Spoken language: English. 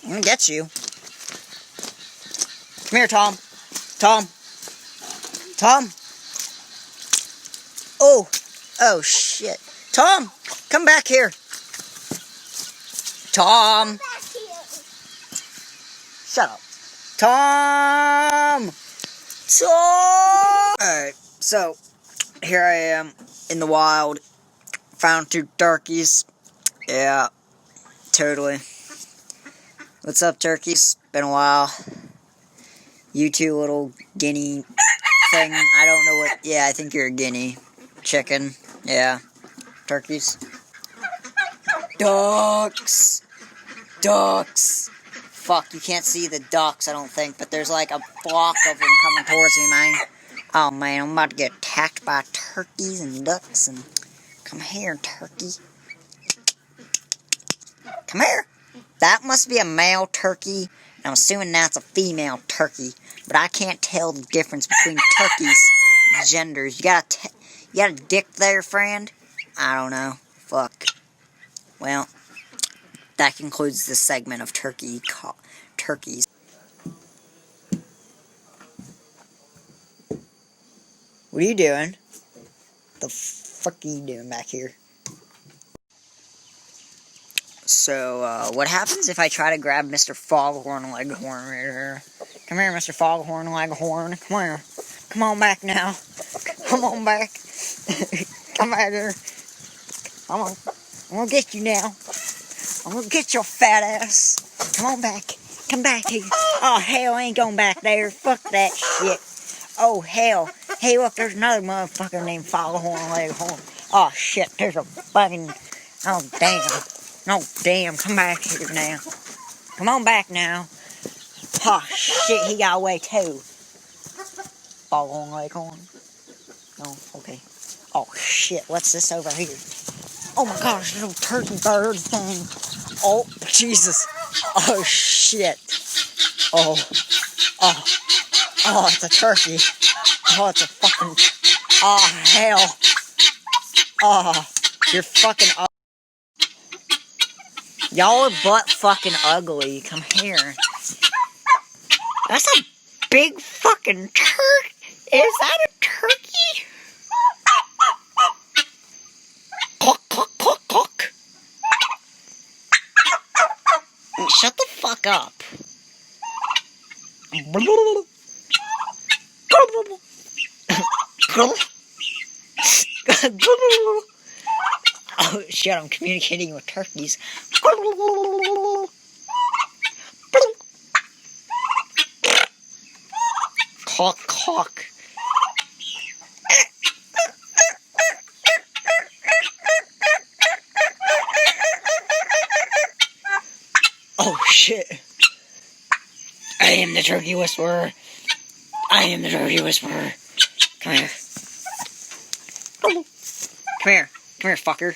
I'm gonna get you. Come here, Tom. Tom. Tom. Oh. Oh, shit. Tom, come back here. Tom. Shut up. Tom. Tom. Alright, so here I am in the wild. Found 2 turkeys. Yeah, totally. What's up, turkeys? Been a while. You 2 little guinea thing. I don't know what. Yeah, I think you're a guinea chicken. Yeah, turkeys. Ducks. Ducks. Fuck, you can't see the ducks, I don't think, but there's like a flock of them coming towards me, man. Oh man, I'm about to get attacked by turkeys and ducks and. Come here, turkey. Come here. That must be a male turkey, and I'm assuming that's a female turkey. But I can't tell the difference between turkeys' genders. You got a dick there, friend? I don't know. Fuck. Well, that concludes this segment of turkeys. What are you doing? The fuck are you doing back here? So, what happens if I try to grab Mr. Foghorn Leghorn right here? Come here, Mr. Foghorn Leghorn. Come here. Come on back now. Come on back. Come back here. I'm gonna get you now. I'm gonna get your fat ass. Come on back. Come back here. Oh, hell, I ain't going back there. Fuck that shit. Oh, hell. Hey, look, there's another motherfucker named Foghorn Leghorn. Oh, shit, there's a fucking... Oh, damn. Oh, damn, come back here now. Come on back now. Oh, shit, he got away too. Foghorn Leghorn. Oh, okay. Oh, shit, what's this over here? Oh my gosh, little turkey bird thing. Oh, Jesus. Oh, shit. Oh. Oh. Oh, it's a turkey. Oh, it's a fucking... Oh, hell. Oh, you're fucking... Y'all are butt fucking ugly. Come here. That's a big fucking turkey. Is that a turkey? Cluck, cluck, cluck, cluck. Shut the fuck up. Oh shit, I'm communicating with turkeys. Cluck, cluck. Oh shit. I am the turkey whisperer. I am the turkey whisperer. Come here. Come here. Come here, fucker.